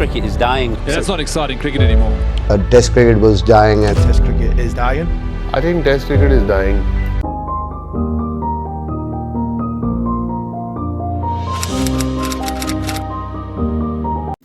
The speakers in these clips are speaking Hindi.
cricket is dying. Yeah, that's not exciting cricket anymore. Test cricket was dying. And Test cricket is dying. I think Test cricket is dying.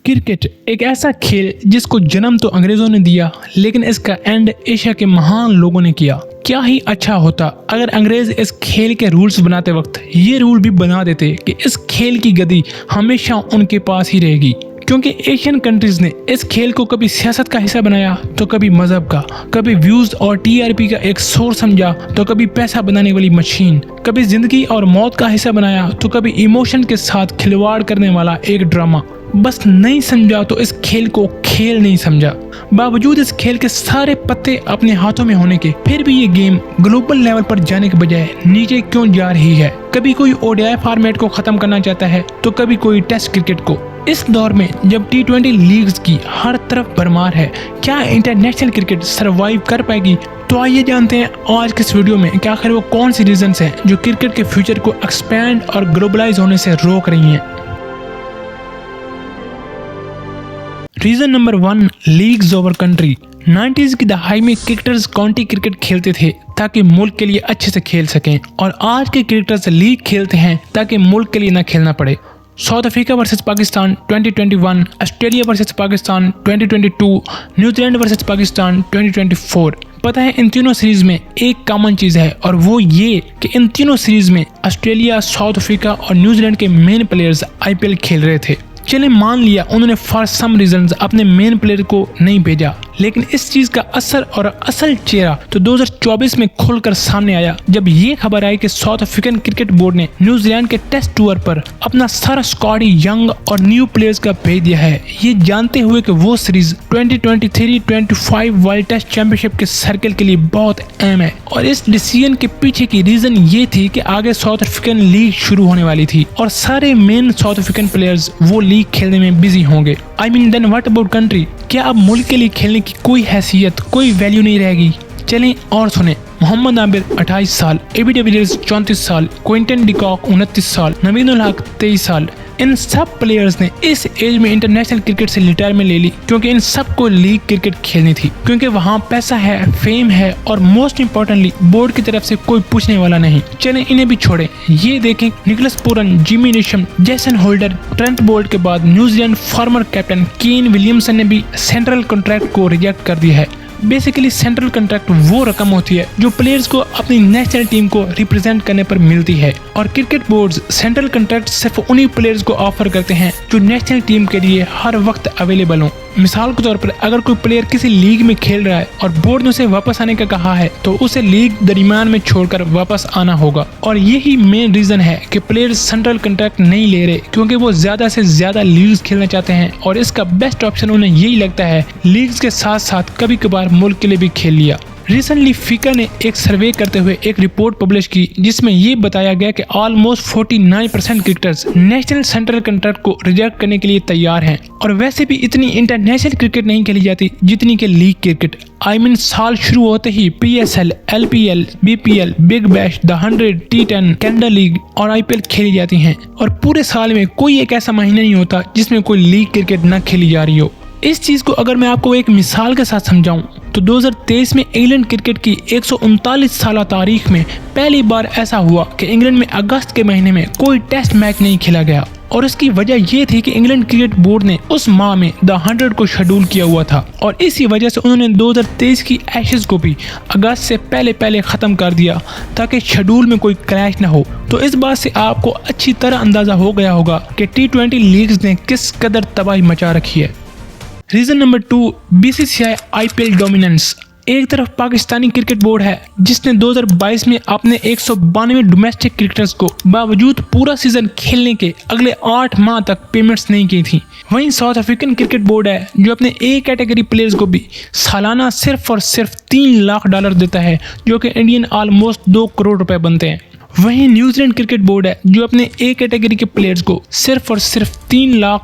Cricket एक ऐसा खेल जिसको जन्म तो अंग्रेजों ने दिया, लेकिन इसका एंड एशिया के महान लोगों ने किया। क्या ही अच्छा होता अगर अंग्रेज इस खेल के रूल्स बनाते वक्त ये रूल भी बना देते कि इस खेल की गद्दी हमेशा उनके पास ही रहेगी। क्योंकि एशियन कंट्रीज ने इस खेल को कभी सियासत का हिस्सा बनाया तो कभी मजहब का, कभी व्यूज और टीआरपी का एक सोर्स समझा तो कभी पैसा बनाने वाली मशीन, कभी जिंदगी और मौत का हिस्सा बनाया तो कभी इमोशन के साथ खिलवाड़ करने वाला एक ड्रामा। बस नहीं समझा तो इस खेल को खेल नहीं समझा। बावजूद इस खेल के सारे पत्ते अपने हाथों में होने के, फिर भी ये गेम ग्लोबल लेवल पर जाने के बजाय नीचे क्यों जा रही है। कभी कोई ओडीआई फॉर्मेट को खत्म करना चाहता है तो कभी कोई टेस्ट क्रिकेट को। इस दौर में जब टी20 लीग्स की हर तरफ भरमार है, क्या इंटरनेशनल क्रिकेट सरवाइव कर पाएगी? तो आइए जानते हैं आज के इस वीडियो में कि आखिर वो कौन सी रीजंस हैं जो क्रिकेट के फ्यूचर को एक्सपैंड और ग्लोबलाइज होने से रोक रही हैं। Reason number 1, leagues over country. 90s की दहाई में क्रिकेटर्स काउंटी क्रिकेट खेलते थे ताकि मुल्क के लिए अच्छे से खेल सकें, और आज के क्रिकेटर्स लीग खेलते हैं ताकि मुल्क के लिए ना खेलना पड़े। South Africa versus Pakistan 2021, Australia versus Pakistan 2022, New Zealand versus Pakistan 2024। पता है इन तीनों सीरीज में एक कॉमन चीज है, और वो ये कि इन तीनों सीरीज में ऑस्ट्रेलिया, साउथ अफ्रीका और न्यूजीलैंड के मेन प्लेयर्स आईपीएल खेल रहे थे। चले मान लिया उन्होंने फॉर सम रीजंस अपने मेन प्लेयर को नहीं भेजा, लेकिन इस चीज का असर और असल चेहरा तो 2024 में खुलकर सामने आया जब ये खबर आई कि साउथ अफ्रीकन क्रिकेट बोर्ड ने न्यूजीलैंड के टेस्ट टूर पर अपना सारा स्क्वाड यंग और न्यू प्लेयर्स का भेज दिया है, ये जानते हुए कि वो सीरीज 2023-25 वर्ल्ड टेस्ट चैंपियनशिप के सर्कल के लिए बहुत अहम है। और इस डिसीजन के पीछे की रीजन ये थी कि आगे साउथ अफ्रीकन लीग शुरू होने वाली थी और सारे मेन साउथ अफ्रीकन प्लेयर्स वो लीग खेलने में बिजी होंगे। I mean then what about country? क्या अब मुल्क के लिए खेलने की कोई हैसियत, कोई वैल्यू नहीं रहेगी? चलें और सुने। मोहम्मद आबिर 28 साल, एबी डिविलियर्स 34 साल, क्विंटन डिकॉक 29 साल, नवीन उल हक 23 साल। इन सब प्लेयर्स ने इस एज में इंटरनेशनल क्रिकेट से रिटायरमेंट ले ली क्योंकि इन सबको लीग क्रिकेट खेलनी थी, क्योंकि वहाँ पैसा है, फेम है और मोस्ट इम्पोर्टेंटली बोर्ड की तरफ से कोई पूछने वाला नहीं। चलें इन्हें भी छोड़ें, ये देखें Nicholas Pooran, Jimmy नेशम, Jason holder, Trent Boult के बाद New Zealand former captain Kane Williamson ने भी सेंट्रल कॉन्ट्रैक्ट को रिजेक्ट कर दिया है। बेसिकली सेंट्रल कॉन्ट्रैक्ट वो रकम होती है जो प्लेयर्स को अपनी नेशनल टीम को रिप्रेजेंट करने पर मिलती है, और क्रिकेट बोर्ड्स सेंट्रल कॉन्ट्रैक्ट सिर्फ उन्हीं प्लेयर्स को ऑफर करते हैं जो नेशनल टीम के लिए हर वक्त अवेलेबल हों। मिसाल के तौर पर अगर कोई प्लेयर किसी लीग में खेल रहा है और बोर्ड ने उसे वापस आने का कहा है तो उसे लीग दरमियान में छोड़कर वापस आना होगा। और यही मेन रीजन है कि प्लेयर्स सेंट्रल कॉन्ट्रैक्ट नहीं ले रहे, क्योंकि वो ज्यादा से ज्यादा लीग्स खेलना चाहते हैं और इसका बेस्ट ऑप्शन उन्हें यही लगता है लीग्स के साथ साथ कभी कभार मुल्क के लिए भी खेल लिया। रिसेंटली फीका ने एक सर्वे करते हुए एक रिपोर्ट पब्लिश की जिसमें ये बताया गया कि almost 49% cricketers national central contract को रिजेक्ट करने के लिए तैयार हैं, और वैसे भी इतनी इंटरनेशनल क्रिकेट नहीं खेली जाती जितनी के लीग क्रिकेट। आई मीन साल शुरू होते ही PSL, LPL, BPL, big bash, the 100, T10, Canada league और IPL खेली जाती हैं, और पूरे साल में कोई एक ऐसा महीना नहीं होता जिसमें कोई लीग क्रिकेट न खेली जा रही हो। इस चीज को अगर मैं आपको एक मिसाल के साथ समझाऊं तो 2023 में इंग्लैंड क्रिकेट की 139 साल तारीख में पहली बार ऐसा हुआ कि इंग्लैंड में अगस्त के महीने में कोई टेस्ट मैच नहीं खेला गया, और इसकी वजह ये थी कि इंग्लैंड क्रिकेट बोर्ड ने उस माह में द 100 को शेड्यूल किया हुआ था, और इसी वजह से उन्होंने 2023 की एशेज को भी अगस्त से पहले खत्म कर दिया ताकि शेड्यूल में कोई क्रैश ना हो। तो इस बात से आपको अच्छी तरह अंदाजा हो गया होगा कि T20 लीग्स ने किस कदर तबाही मचा रखी है। Reason number 2, BCCI IPL dominance. एक तरफ पाकिस्तानी क्रिकेट बोर्ड है जिसने 2022 में अपने 192 डोमेस्टिक क्रिकेटर्स को बावजूद पूरा सीजन खेलने के अगले 8 माह तक पेमेंट्स नहीं की थी। वहीं साउथ अफ्रीकन क्रिकेट बोर्ड है जो अपने A कैटेगरी प्लेयर्स को भी सालाना सिर्फ और सिर्फ $3 लाख देता है, जो कि इंडियन ऑलमोस्ट 2 करोड़ रुपए बनते हैं। वहीं न्यूजीलैंड क्रिकेट बोर्ड है जो अपने A कैटेगरी के प्लेयर्स को सिर्फ और सिर्फ $3 लाख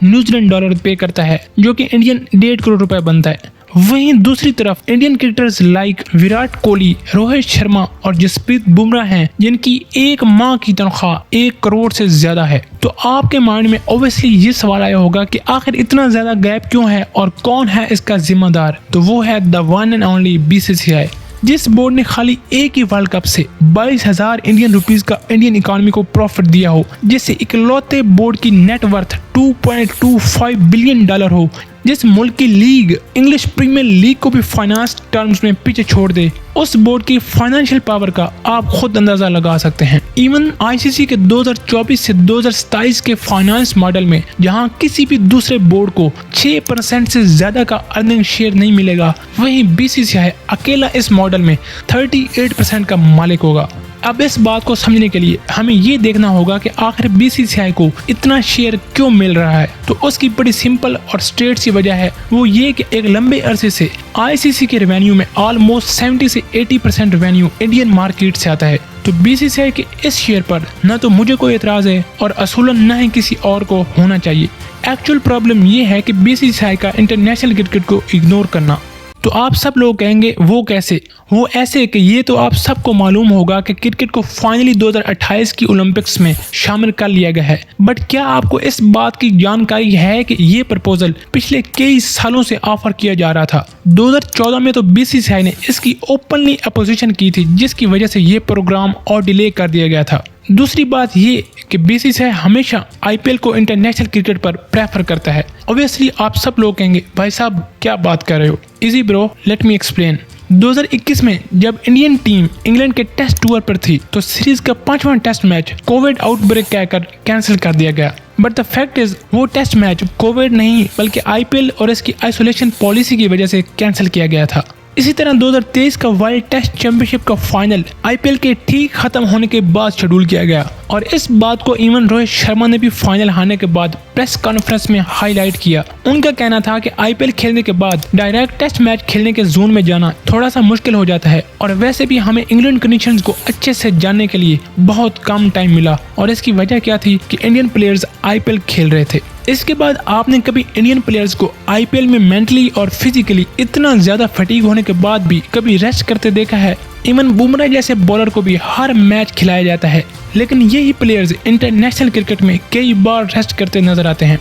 पे करता है, जो कि इंडियन 1.5 करोड़ रुपए बनता है। वहीं दूसरी तरफ Indian cricketers like Virat Kohli, Rohit Sharma और जसप्रीत बुमराह हैं जिनकी एक माह की तनख्वाह 1 करोड़ से ज्यादा है। तो आपके माइंड में ऑब्वियसली ये सवाल आया होगा कि आखिर इतना ज्यादा गैप क्यों है और कौन है इसका जिम्मेदार। तो वो है the one and only BCCI, जिस बोर्ड ने खाली एक ही वर्ल्ड कप से 22,000 इंडियन रुपीस का इंडियन इकोनॉमी को प्रॉफिट दिया हो, जिससे इकलौते बोर्ड की नेट वर्थ $2.25 बिलियन हो, जिस मुल्क की लीग इंग्लिश प्रीमियर लीग को भी फाइनेंस टर्म्स में पीछे छोड़ दे, उस बोर्ड की फाइनेंशियल पावर का आप खुद अंदाजा लगा सकते हैं। इवन ICC के 2024 से 2027 के फाइनेंस मॉडल में जहां किसी भी दूसरे बोर्ड को 6% से ज्यादा का अर्निंग शेयर नहीं मिलेगा, वहीं BCCI अकेला इस मॉडल में 38% का मालिक होगा। अब इस बात को समझने के लिए हमें ये देखना होगा कि आखिर BCCI को इतना शेयर क्यों मिल रहा है। तो उसकी बड़ी सिंपल और स्ट्रेट सी वजह है, वो ये कि एक लंबे अरसे से ICC के रेवेन्यू में ऑलमोस्ट 70 से 80% रेवेन्यू इंडियन मार्केट से आता है। तो BCCI के इस शेयर पर न तो मुझे कोई एतराज है और असूलन न ही किसी और को होना चाहिए। एक्चुअल प्रॉब्लम ये है कि BCCI का इंटरनेशनल क्रिकेट को इग्नोर करना। तो आप सब लोग कहेंगे वो कैसे? वो ऐसे कि ये तो आप सबको मालूम होगा कि क्रिकेट को फाइनली 2028 की ओलंपिक्स में शामिल कर लिया गया है। बट क्या आपको इस बात की जानकारी है कि ये प्रपोजल पिछले कई सालों से ऑफर किया जा रहा था? 2014 में तो BCCI ने इसकी ओपनली अपोजिशन की थी, जिसकी वजह से ये प्रोग्राम और डिले कर दिया गया था। दूसरी बात ये कि BCCI हमेशा IPL को इंटरनेशनल क्रिकेट पर प्रेफर करता है। ऑब्वियसली आप सब लोग कहेंगे भाई साहब क्या बात कर रहे हो? Easy bro, let me explain. 2021 में जब इंडियन टीम इंग्लैंड के टेस्ट टूर पर थी तो सीरीज का 5वां टेस्ट मैच कोविड आउटब्रेक कहकर कैंसिल कर दिया गया। बट द फैक्ट इज वो टेस्ट मैच कोविड नहीं बल्कि IPL और इसकी आइसोलेशन पॉलिसी की वजह से कैंसिल किया गया था। इसी तरह 2023 का वर्ल्ड टेस्ट चैंपियनशिप का फाइनल IPL के ठीक खत्म होने के बाद शेड्यूल किया गया और इस बात को इवन रोहित शर्मा ने भी फाइनल हारने के बाद प्रेस कॉन्फ्रेंस में हाईलाइट किया। उनका कहना था कि IPL खेलने के बाद डायरेक्ट टेस्ट मैच खेलने के जोन में जाना थोड़ा सा मुश्किल हो जाता है और वैसे भी हमें इंग्लैंड कंडीशंस को अच्छे से जानने के लिए बहुत कम टाइम मिला और इसकी वजह क्या थी कि इंडियन प्लेयर्स IPL खेल रहे थे। इसके बाद आपने कभी इंडियन प्लेयर्स को IPL में मेंटली और फिजिकली इतना ज्यादा फटीग होने के बाद भी कभी रेस्ट करते देखा है? इवन बुमराह जैसे बॉलर को भी हर मैच खिलाया जाता है, लेकिन यही प्लेयर्स इंटरनेशनल क्रिकेट में कई बार रेस्ट करते नजर आते हैं।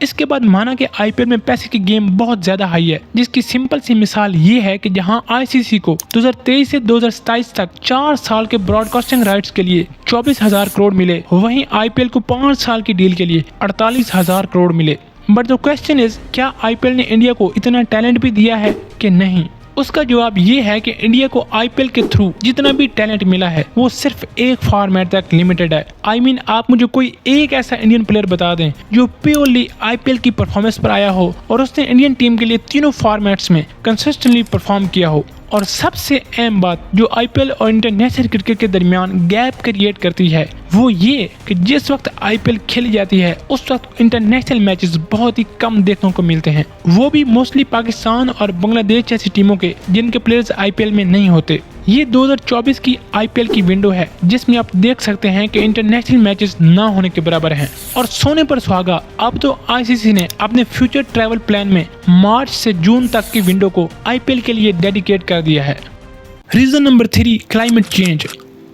इसके बाद माना कि IPL में पैसे की गेम बहुत ज्यादा हाई है, जिसकी सिंपल सी मिसाल ये है कि जहां ICC को 2023 से 2027 तक 4 साल के ब्रॉडकास्टिंग राइट्स के लिए 24,000 करोड़ मिले, वहीं IPL को 5 साल की डील के लिए 48,000 करोड़ मिले। बट द क्वेश्चन इज, क्या IPL ने इंडिया को इतना टैलेंट भी दिया है कि नहीं? उसका जवाब ये है कि इंडिया को IPL के थ्रू जितना भी टैलेंट मिला है वो सिर्फ एक फॉर्मेट तक लिमिटेड है। आप मुझे कोई एक ऐसा इंडियन प्लेयर बता दें जो प्योरली IPL की परफॉर्मेंस पर आया हो और उसने इंडियन टीम के लिए तीनों फॉर्मेट्स में कंसिस्टेंटली परफॉर्म किया हो। और सबसे अहम बात जो IPL और इंटरनेशनल क्रिकेट के दरमियान गैप क्रिएट करती है वो ये कि जिस वक्त IPL खेली जाती है उस वक्त इंटरनेशनल मैचेस बहुत ही कम देखने को मिलते हैं, वो भी मोस्टली पाकिस्तान और बांग्लादेश जैसी टीमों के जिनके प्लेयर्स IPL में नहीं होते। ये 2024 की IPL की विंडो है जिसमें आप देख सकते हैं कि इंटरनेशनल मैचेस ना होने के बराबर हैं। और सोने पर सुहागा, अब तो ICC ने अपने फ्यूचर ट्रैवल प्लान में मार्च से जून तक की विंडो को IPL के लिए डेडिकेट कर दिया है। Reason number 3, climate change.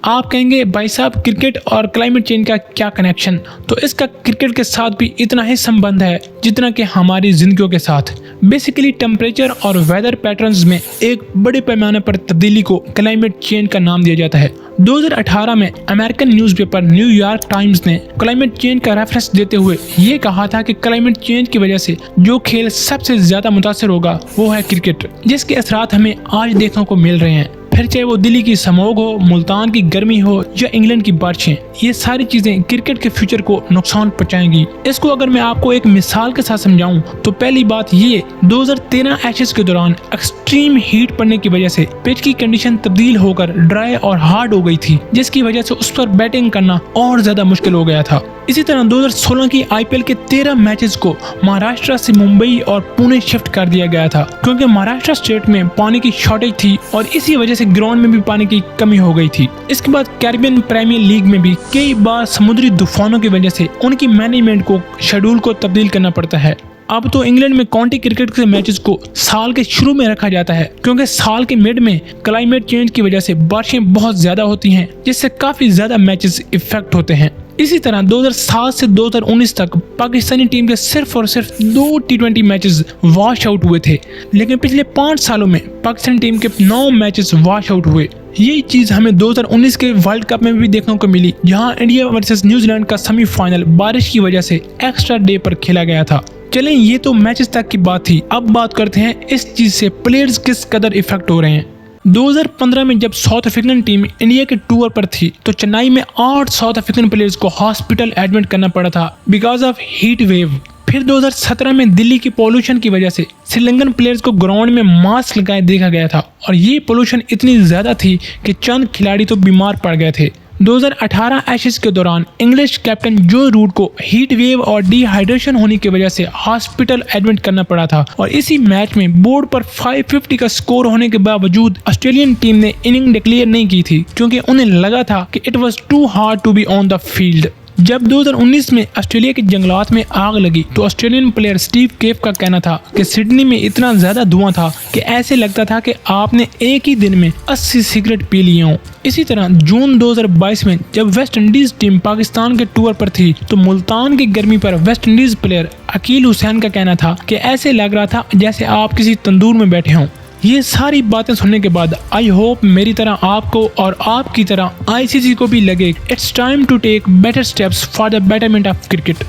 आप कहेंगे भाई साहब क्रिकेट और क्लाइमेट चेंज का क्या कनेक्शन? तो इसका क्रिकेट के साथ भी इतना ही संबंध है जितना कि हमारी जिंदगियों के साथ। बेसिकली टेम्परेचर और वेदर पैटर्न्स में एक बड़े पैमाने पर तब्दीली को क्लाइमेट चेंज का नाम दिया जाता है। 2018 में अमेरिकन न्यूज़पेपर न्यूयॉर्क टाइम्स ने क्लाइमेट चेंज का रेफरेंस देते हुए ये कहा था कि क्लाइमेट चेंज की वजह से जो खेल सबसे ज्यादा मुतासर होगा वो है क्रिकेट, जिसके असरात हमें आज देखने को मिल रहे हैं। फिर चाहे वो दिल्ली की स्मॉग हो, मुल्तान की गर्मी हो या इंग्लैंड की बारिशें, ये सारी चीजें क्रिकेट के फ्यूचर को नुकसान पहुंचाएंगी। इसको अगर मैं आपको एक मिसाल के साथ समझाऊं तो पहली बात ये, 2013 एशेज के दौरान एक्सट्रीम हीट पड़ने की वजह से पिच की कंडीशन तब्दील होकर ड्राई और हार्ड हो गई थी, जिसकी वजह से उस पर बैटिंग करना और ज्यादा मुश्किल हो गया था। इसी तरह 2016 की IPL के 13 मैचेस को महाराष्ट्र से मुंबई और पुणे शिफ्ट कर दिया गया था क्योंकि महाराष्ट्र स्टेट में पानी की शॉर्टेज थी और इसी वजह से ग्राउंड में भी पानी की कमी हो गई थी। इसके बाद कैरिबियन प्रीमियर लीग में भी कई बार समुद्री तूफानों की वजह से उनकी मैनेजमेंट को शेड्यूल को तब्दील करना पड़ता है। अब तो इंग्लैंड में काउंटी क्रिकेट के मैचेस को साल के शुरू में रखा जाता है, क्योंकि साल के मिड में क्लाइमेट चेंज की वजह से बारिशें बहुत ज्यादा होती हैं, जिससे काफी ज्यादा मैचेस इफेक्ट होते हैं। इसी तरह 2007 से 2019 तक पाकिस्तानी टीम के सिर्फ और सिर्फ 2 T20 मैचेस वॉश आउट हुए थे, लेकिन पिछले 5 सालों में पाकिस्तानी टीम के 9 मैचेस वॉश आउट हुए। यही चीज हमें 2019 के वर्ल्ड कप में भी देखने को मिली, जहां इंडिया वर्सेस न्यूजीलैंड का सेमीफाइनल बारिश की वजह से एक्स्ट्रा डे पर खेला गया था। चलें, ये तो मैचेस तक की बात थी। अब बात करते हैं इस चीज से प्लेयर्स किस कदर इफेक्ट हो रहे हैं। 2015 में जब साउथ अफ्रीकन टीम इंडिया के टूर पर थी, तो चेन्नई में 8 साउथ अफ्रीकन प्लेयर्स को हॉस्पिटल एडमिट करना पड़ा था बिकॉज ऑफ हीट वेव। फिर 2017 में दिल्ली की पोल्यूशन की वजह से श्रीलंकन प्लेयर्स को ग्राउंड में मास्क लगाए देखा गया था, और ये पोल्यूशन इतनी ज्यादा थी कि चंद खिलाड़ी तो बीमार पड़ गए थे। 2018 एशेज के दौरान इंग्लिश कैप्टन जो रूट को हीट वेव और डिहाइड्रेशन होने की वजह से हॉस्पिटल एडमिट करना पड़ा था, और इसी मैच में बोर्ड पर 550 का स्कोर होने के बावजूद ऑस्ट्रेलियन टीम ने इनिंग डिक्लेयर नहीं की थी, क्योंकि उन्हें लगा था कि it was too hard to be on the field. जब 2019 में ऑस्ट्रेलिया के जंगलात में आग लगी, तो ऑस्ट्रेलियन प्लेयर स्टीव केफ का कहना था कि सिडनी में इतना ज्यादा धुआं था कि ऐसे लगता था कि आपने एक ही दिन में 80 सिगरेट पी लिए हों। इसी तरह जून 2022 में जब वेस्ट इंडीज टीम पाकिस्तान के टूर पर थी, तो मुल्तान की गर्मी पर West Indies player Akeal Hosein का कहना था कि ऐसे लग रहा था जैसे आप किसी तंदूर में बैठे हों। ये सारी बातें सुनने के बाद आई होप मेरी तरह आपको और आपकी तरह आईसीसी को भी लगे it's time to take better steps for the betterment of cricket.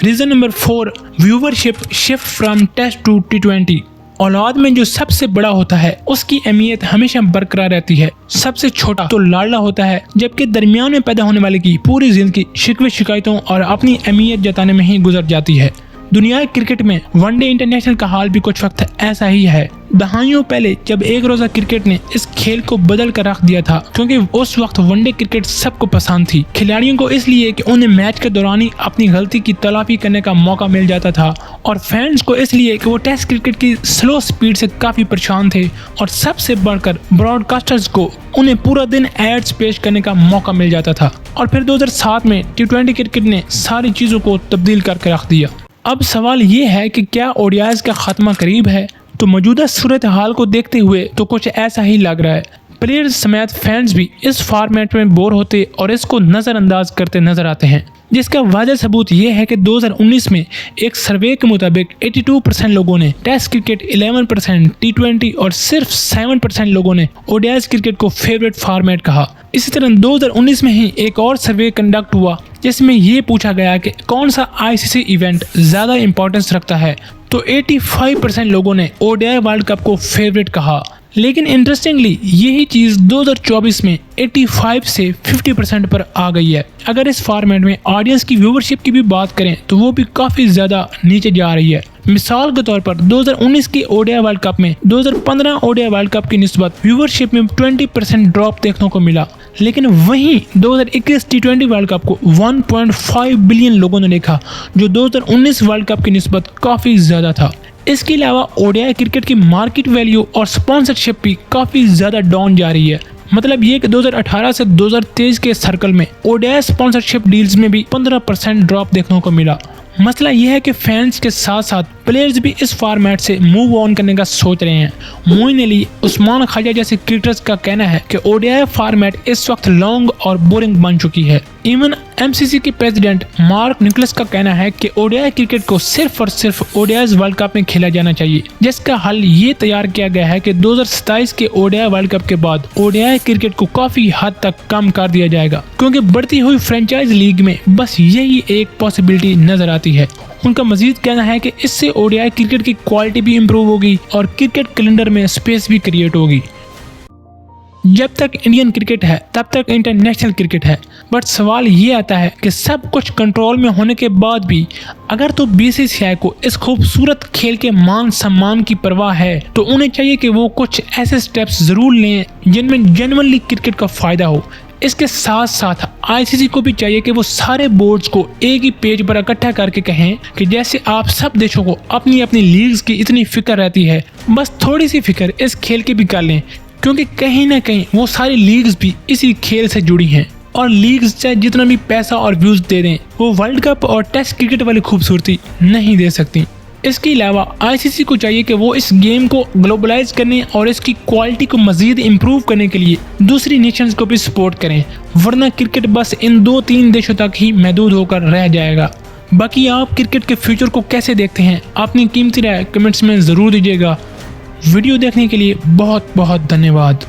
Reason number 4, viewership shift from test to T20। औलाद में जो सबसे बड़ा होता है उसकी अहमियत हमेशा बरकरार रहती है। सबसे छोटा तो लाडला होता है, जबकि दरमियान में पैदा होने वाले की पूरी जिंदगी शिकवे शिकायतों और अपनी अहमियत जताने में ही गुजर जाती है। दुनिया क्रिकेट में वनडे इंटरनेशनल का हाल भी कुछ वक्त ऐसा ही है। दहाइयों पहले जब एक रोजा क्रिकेट ने इस खेल को बदल कर रख दिया था, क्योंकि उस वक्त वनडे क्रिकेट सबको पसंद थी। खिलाड़ियों को इसलिए कि उन्हें मैच के दौरान ही अपनी गलती की तलाफी करने का मौका मिल जाता था, और फैंस को इसलिए कि वो टेस्ट क्रिकेट की स्लो स्पीड से काफी परेशान थे, और सबसे बढ़कर ब्रॉडकास्टर्स को उन्हें पूरा दिन एड्स पेश करने का मौका मिल जाता था। और फिर 2007 में T20 क्रिकेट ने सारी चीजों को तब्दील करके रख दिया। अब सवाल ये है कि क्या ओडीआईज का खात्मा करीब है? तो मौजूदा सूरत हाल को देखते हुए तो कुछ ऐसा ही लग रहा है। प्लेयर्स समेत फैंस भी इस फॉर्मेट में बोर होते और इसको नज़रअंदाज करते नजर आते हैं, जिसका वाज़ह सबूत ये है कि 2019 में एक सर्वे के मुताबिक 82% लोगों ने टेस्ट क्रिकेट, 11% T20 और सिर्फ 7% लोगों ने ओडीआईज क्रिकेट को फेवरेट फॉर्मेट कहा। इसी तरह 2019 में ही एक और सर्वे कंडक्ट हुआ जिसमें ये पूछा गया कि कौन सा आईसीसी इवेंट ज़्यादा इंपॉर्टेंस रखता है, तो 85% लोगों ने ओडीआई वर्ल्ड कप को फेवरेट कहा। लेकिन इंटरेस्टिंगली यही चीज़ 2024 में 85 से 50% पर आ गई है। अगर इस फॉर्मेट में ऑडियंस की व्यूवरशिप की भी बात करें तो वो भी काफ़ी ज़्यादा नीचे जा रही है। मिसाल के तौर पर 2019 की ओडीआई वर्ल्ड कप में 2015 ओडीआई वर्ल्ड कप की निस्बत व्यूवरशिप में 20% ड्रॉप देखने को मिला, लेकिन वहीं 2021 T20 वर्ल्ड कप को 1.5 बिलियन लोगों ने देखा, जो 2019 वर्ल्ड कप की निस्बत काफ़ी ज़्यादा था। इसके अलावा ओडीआई क्रिकेट की मार्केट वैल्यू और स्पॉन्सरशिप भी काफ़ी ज़्यादा डाउन जा रही है। मतलब ये कि 2018 से 2023 के सर्कल में ओडीआई स्पॉन्सरशिप डील्स में भी 15% ड्रॉप देखने को मिला। मसला यह है कि फैंस के साथ साथ प्लेयर्स भी इस फॉर्मेट से मूव ऑन करने का सोच रहे हैं। मोइन अली, उस्मान ख्वाजा जैसे क्रिकेटर्स का कहना है कि ओडीआई फॉर्मेट इस वक्त लॉन्ग और बोरिंग बन चुकी है। इवन एमसीसी के प्रेसिडेंट मार्क निकोलस का कहना है कि ओडीआई क्रिकेट को सिर्फ और सिर्फ ओडीआई वर्ल्ड कप में खेला जाना चाहिए, जिसका हल ये तैयार किया गया है कि 2027 के ओडीआई वर्ल्ड कप के बाद ओडीआई क्रिकेट को काफी हद तक कम कर दिया जाएगा, क्योंकि बढ़ती हुई फ्रेंचाइज लीग में बस यही एक पॉसिबिलिटी नजर आती है। उनका मजीद कहना है कि इससे ओडीआई क्रिकेट की क्वालिटी भी इम्प्रूव होगी और क्रिकेट कैलेंडर में स्पेस भी क्रिएट होगी। जब तक इंडियन क्रिकेट है तब तक इंटरनेशनल क्रिकेट है, बट सवाल ये आता है कि सब कुछ कंट्रोल में होने के बाद भी अगर तो बीसीसीआई को इस खूबसूरत खेल के मान सम्मान की परवाह है, तो उन्हें चाहिए कि वो कुछ ऐसे स्टेप्स जरूर लें जिनमें जेन्युइनली क्रिकेट का फायदा हो। इसके साथ साथ आईसीसी को भी चाहिए कि वो सारे बोर्ड्स को एक ही पेज पर इकट्ठा करके कहें कि जैसे आप सब देशों को अपनी अपनी लीग्स की इतनी फिक्र रहती है, बस थोड़ी सी फिक्र इस खेल की भी कर लें, क्योंकि कहीं ना कहीं वो सारी लीग्स भी इसी खेल से जुड़ी हैं। और लीग्स चाहे जितना भी पैसा और व्यूज दे दें, वो वर्ल्ड कप और टेस्ट क्रिकेट वाली खूबसूरती नहीं दे सकती। इसके अलावा आईसीसी को चाहिए कि वो इस गेम को ग्लोबलाइज करने और इसकी क्वालिटी को मजीद इम्प्रूव करने के लिए दूसरी नेशंस को भी सपोर्ट करें, वरना क्रिकेट बस इन 2-3 देशों तक ही महदूद होकर रह जाएगा। बाकी आप क्रिकेट के फ्यूचर को कैसे देखते हैं, अपनी कीमती राय कमेंट्स में ज़रूर दीजिएगा। वीडियो देखने के लिए बहुत बहुत धन्यवाद।